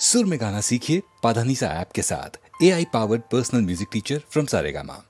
सुर में गाना सीखिए पाधानीसा ऐप के साथ। AI powered personal music teacher from Saregama.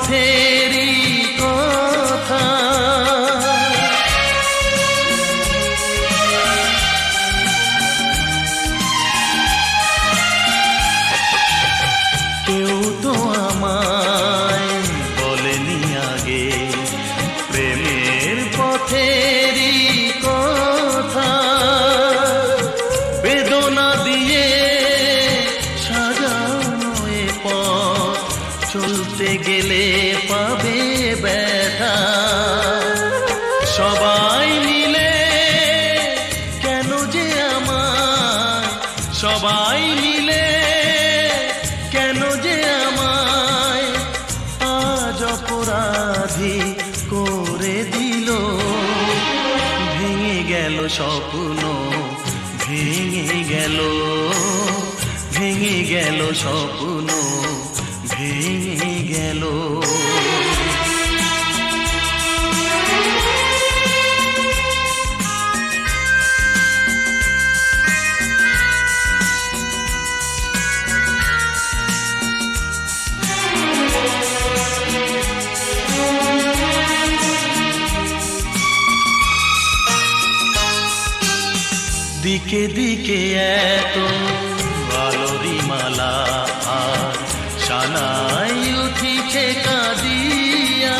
পথেরই কথা। কেউ তো আমায় বলেনি আগে প্রেমের পথেরই কথা। বেদনা দিয়ে সাজানো এ পথ চলতে গেলে পাবে ব্যথা। সবাই মিলে কেন যে আমায়, সবাই মিলে কেন যে আমায় আজ অপরাধী করে দিল। ভেঙে গেল স্বপ্ন, ভেঙে গেল, ভেঙে গেল স্বপ্ন, ভেঙে গেল। দিকে দিকে এত আলোরি মালা আর সানাই উঠিছে কাঁদিয়া।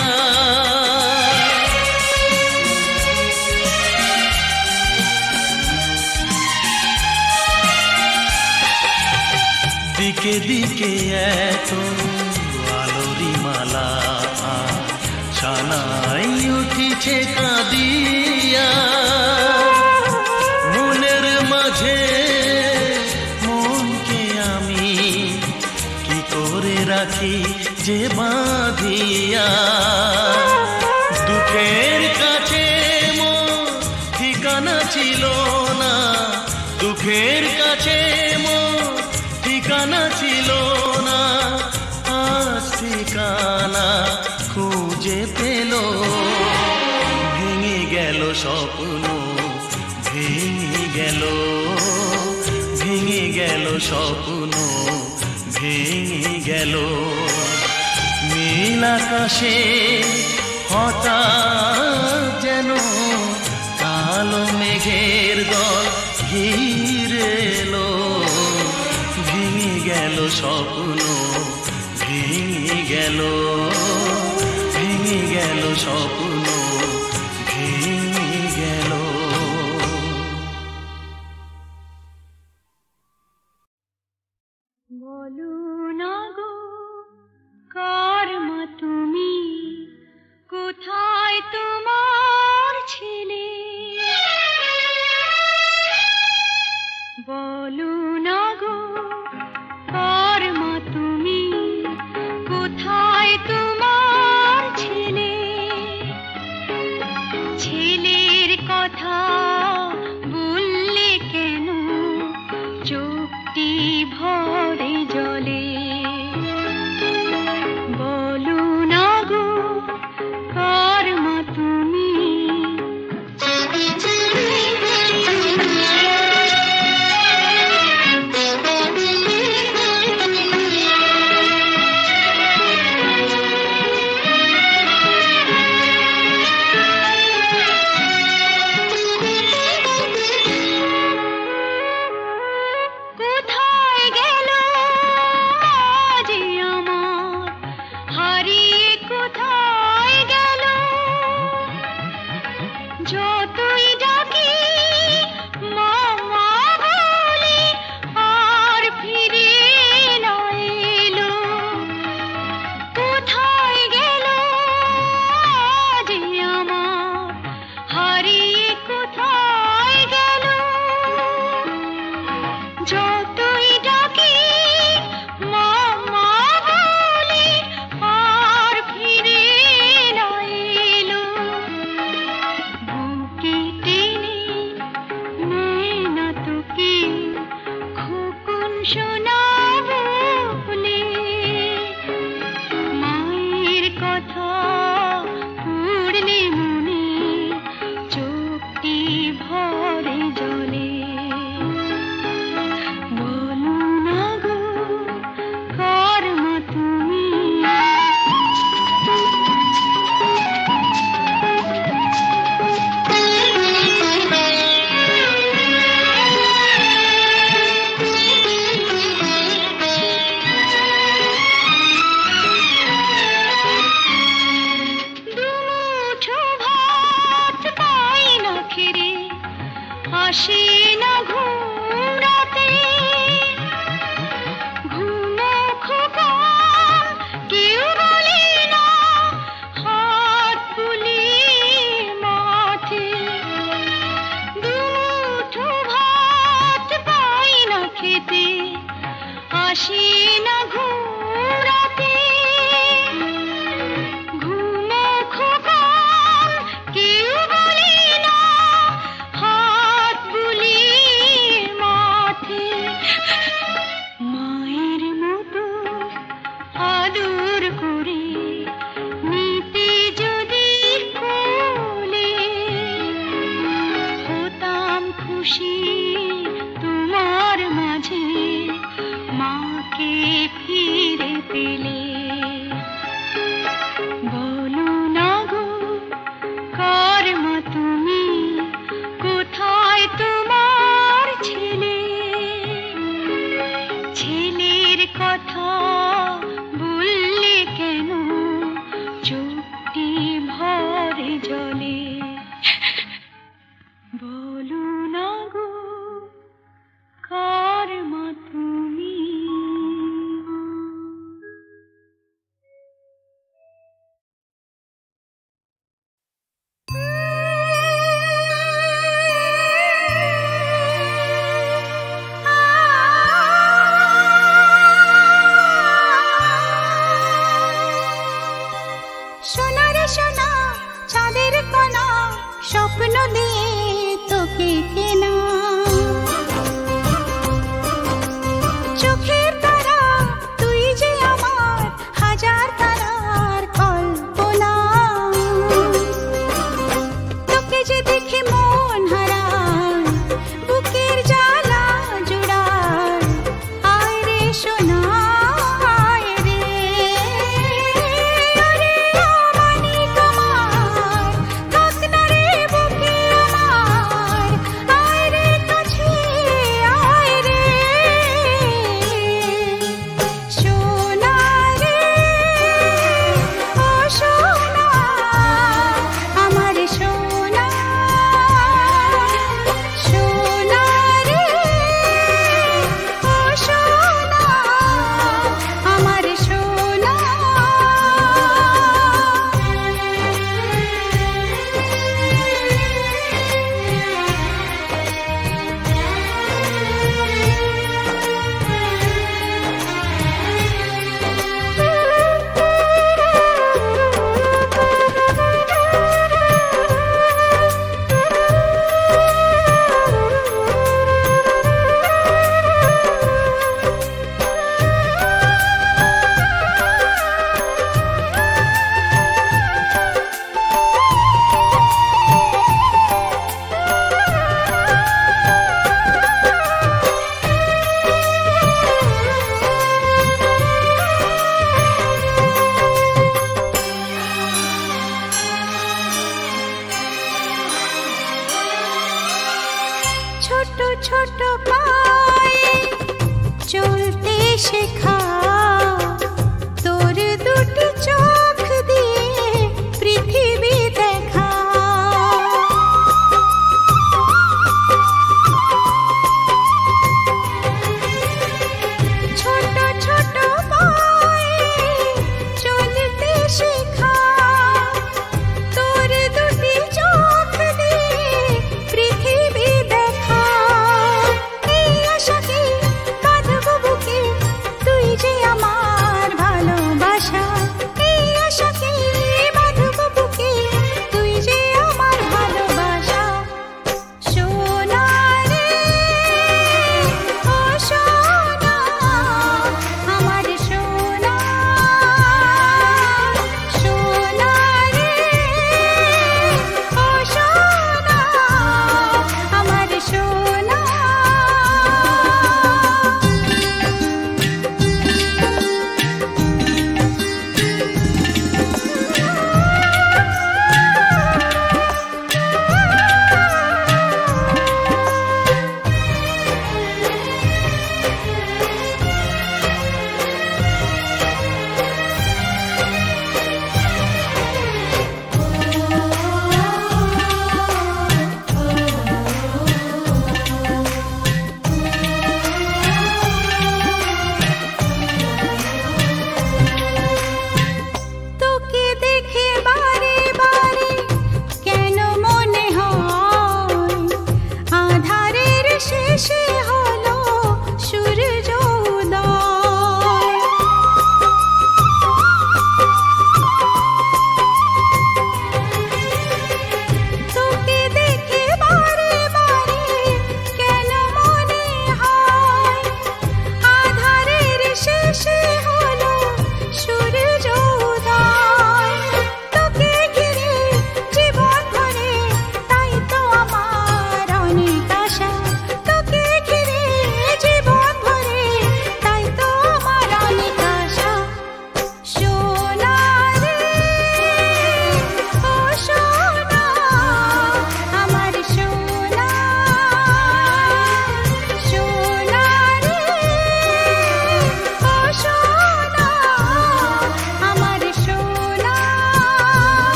দিকে দিকে এত আলোরি মালা আর সানাই উঠিছে কাঁদিয়া। মনের মাঝে মনকে আমি কি করে রাখি যে বাঁধিয়া। দুঃখের কাছে মন ঠিকানা ছিল না, দুঃখের কাছে মন ঠিকানা ছিল না। আজ ঠিকানা খুঁজে পেল। ভেঙে গেল স্বপ্ন, ভেঙে গেল, ভেঙে গেল স্বপ্ন, ভেঙে গেল। নীল আকাশে হঠাৎ যেন কালো মেঘের দল ঘিরে এলো। ভেঙে গেল স্বপ্ন, ভেঙে গেল, ভেঙে গেল স্বপ্ন, ভেঙে গেল। বলো না গো কার মা তুমি, কোথায় তোমার ছেলে? বলো না গো কার মা তুমি, কোথায় তোমার ছেলে? ছেলের কথা বললে কেন চোখটি ভরে জলে? বলো না গো কার মা তুমি? আসে না ঘুরাতে, ঘুমো খোকন কেউ বলে না, হাত বুলিয়ে মাথে মায়ের মতো আদর করে নিতে যদি কোলে, হতাম খুশি তোমার মাঝে মাকে ফিরে পেলে। বলো না গো কার মা তুমি, কোথায় তোমার ছেলে? ছেলের কথা বললে কেন চোখটি ভরে জলে? বলো না গো কার মা তুমি। সোনা রে সোনা চাঁদের কণা, স্বপ্ন দিয়ে তোকে কেনা, চোখের তারা তুই যে আমার হাজার তারার কল্পনা। তোকে যে দেখে মন হারায়, বুকের জ্বালা জুড়ায়, আয় রে সোনা আয় রে। আরে আমানি তোমার থাক না রে বুকে আমার, আয় রে কাছে আয় রে। সোনা রে ও সোনা আমার সোনা, সোনা রে ও সোনা আমার সোনা। ছোট ছোট পায়ে চলতে শেখা, তোর দুটি চোখ দিয়ে পৃথিবী দেখা। ছোট ছোট পায়ে চলতে শেখা, তোর দুটি চোখ দিয়ে পৃথিবী দেখা। এই আশাকে বাঁধবো বুকে, তুই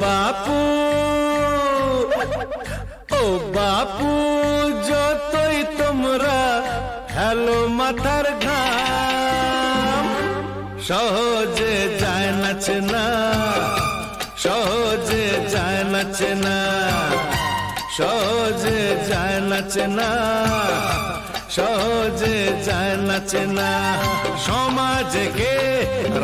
বাপু ও বাপু যতই তোমরা হ্যালো মাথার ঘাম সহজে যায় নাচে না সহজে যায় নাচে না সহজে যায় নাচে না সহজে যায় নাচে না সমাজকে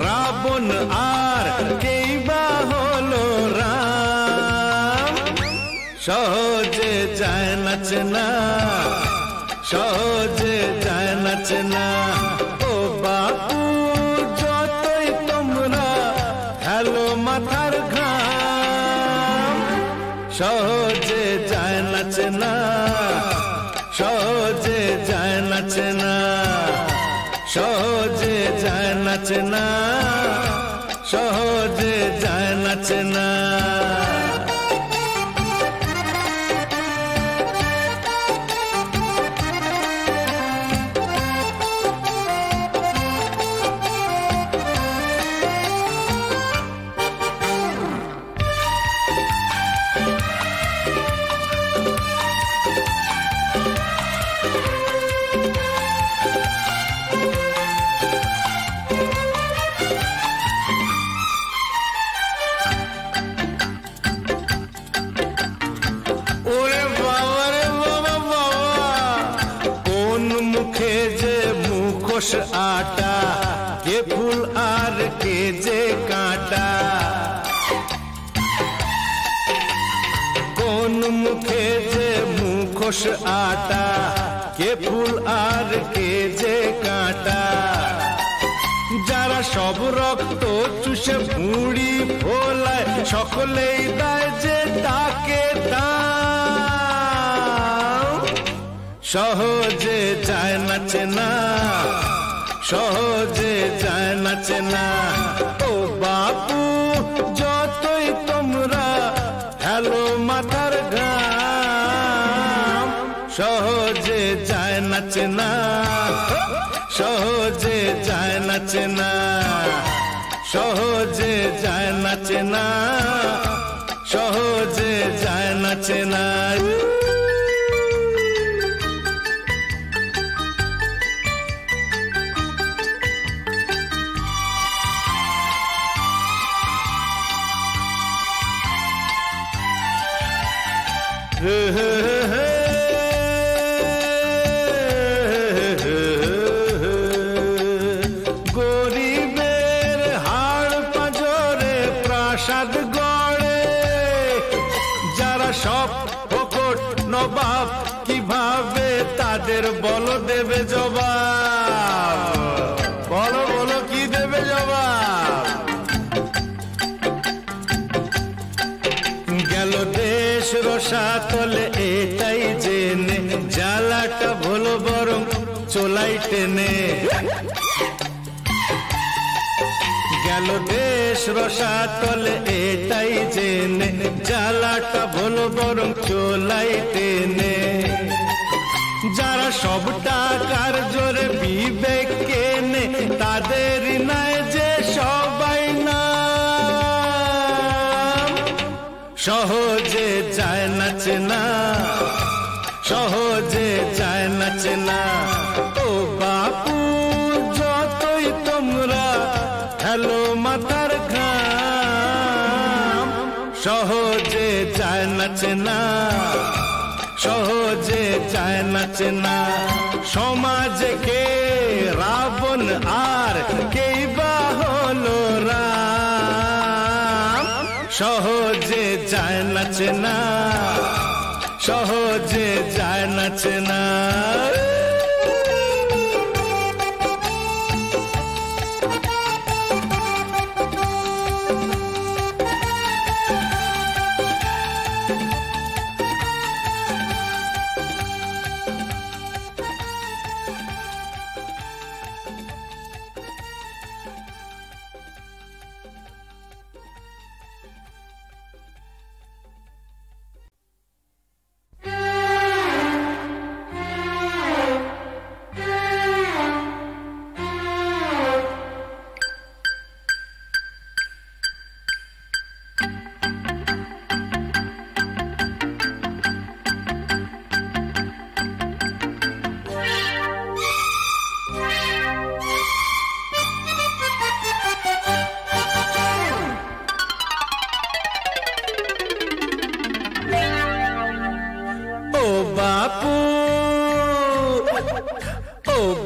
রাবণ আর কেই বা হলো রাম সহজে যায় নাচে না সহজে যায় নাচে না ও বাপু যতই তোমরা হ্যালো মাথার ঘাম সহজে যায় নাচে না সহজে যায় নাচে না সহজে যায় নাচে না সহজে যায় নাচে না आटा के फूल आर के जे काटा कौन मुखे जे मुखोश आटा के फूल आर के जे काटा যারা সব রক্ত চুষে ভুঁড়ি ফোলায় সকলেই দেয় যে তাকে দাও সহজে যায় নাচে না সহজে যায় নাচে না ও বাপু যতই তোমরা হ্যালো মাথার ঘাম সহজে যায় নাচে না সহজে যায় নাচে না সহজে যায় নাচে না সহজে যায় নাচে না গরিবের হাড় পাঁজরে প্রাসাদ গড়ে যারা সব ফকট নবাব কিভাবে তাদের বলো দেবে জবাব বলো বলো কি দেবে জবাব গেল দেশ রসাতলে এটাই জেনে জ্বালাটা ভুলো বরং চোলাই টেনে গেল দেশ রসাতলে এটাই জেনে জ্বালাটা ভুলো বরং চোলাই টেনে যারা সব টাকার জোরে বিবেক কেনে তাদের নাই যে সবাই না সহজে যায় নাচে না সহজে যায় নাচে না ও বাপু যতই তোমরা হ্যালো মাথার ঘাম সহজে যায় নাচে না সহজে যায় নাচে না সমাজকে রাবণ আর কেই বা হলো রাম সহজে যায় নাচে না সহজে যায় নাচে না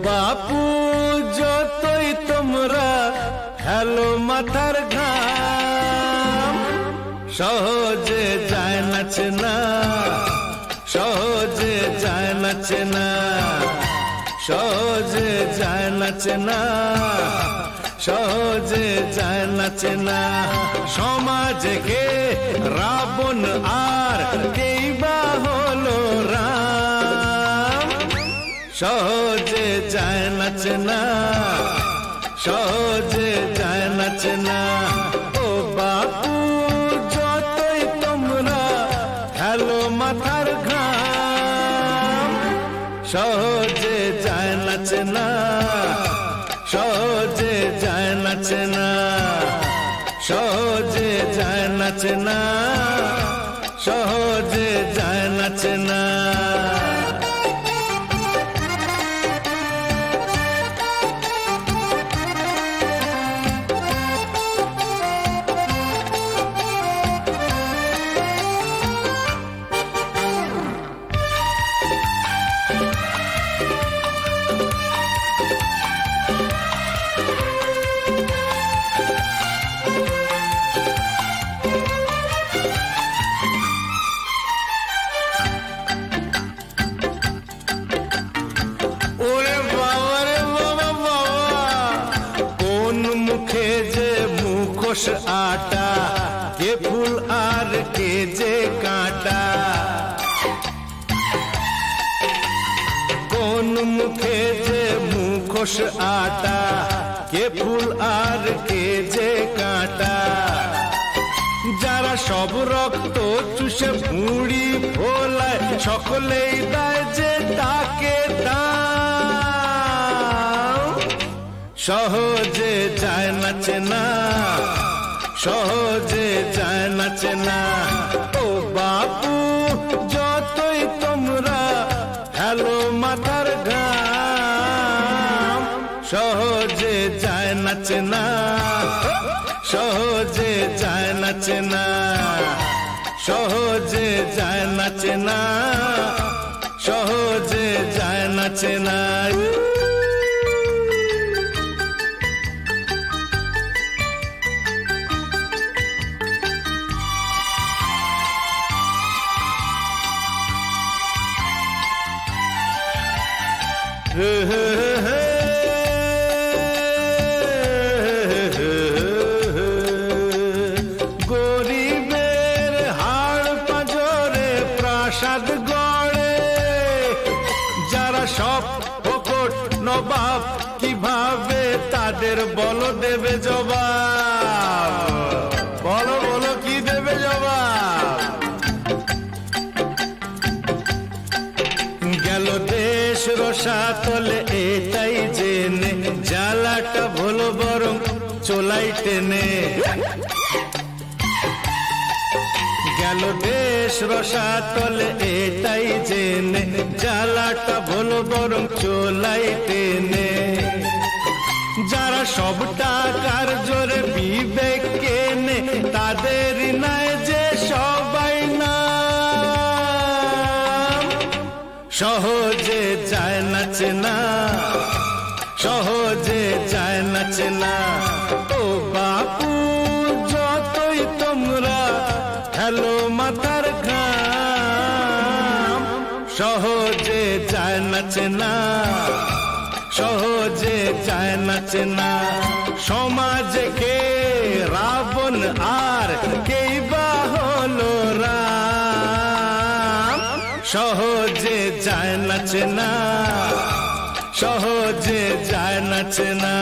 বাপু যতই তোমরা হেলো মাথার ঘাম, সহজে যায় নাচে না, সহজে যায় নাচে না, সহজে যায় নাচে না, সহজে যায় নাচে না। সমাজে কে রাবণ আর কেই বা হলো রাম, সহজে যায় নাচে না, সহজে যায় নাচে না। ও বাপু যতই তোমরা হেলো মাথার ঘাম, সহজে যায় নাচে না, সহজে যায় নাচে না, সহজে যায় নাচে না, সহজে যায় নাচে না। আটা কে ফুল আর কে যে কাঁটা, কোন মুখে যে মুখোশ আটা, কে ফুল আর কে যে কাঁটা। যারা সব রক্ত চুষে ভুঁড়ি ফোলায়, সকলেই দেয় যে তাকে দাও, সহজে যায় নাচে না, সহজে যায় নাচে না। ও বাপু যতই তোমরা হেলো মাথার ঘাম, সহজে যায় নাচে না, সহজে যায় নাচে না, সহজে যায় নাচে না, সহজে যায় নাচে না। গরিবের হাড় পাঁজরে প্রাসাদ গড়ে, যারা সব ফোকট নবাব কিভাবে তাদের বলো দেবে জবাব, বলো বলো কি দেবে জবাব। গেল দেশ রসাতলে এটাই জেনে, জ্বালাটা ভুলো বরং চোলাই টেনে। গেল দেশ রসাতলে এটাই জেনে, জ্বালাটা ভুলো বরং চোলাই টেনে। যারা সব টাকার জোরে বিবেক কেনে, তাদের নাই যে সবাই না, সহজে যায় নাচে না, সহজে যায় নাচে না। ও বাপু যতই তোমরা হেলো মাথার ঘাম, সহজে যায় নাচে না, সহজে যায় নাচে না। সমাজে কে রাবণ আর কেই বা হলো রাম, সহজে যায় নাচে না, সহজে যায় নাচে না।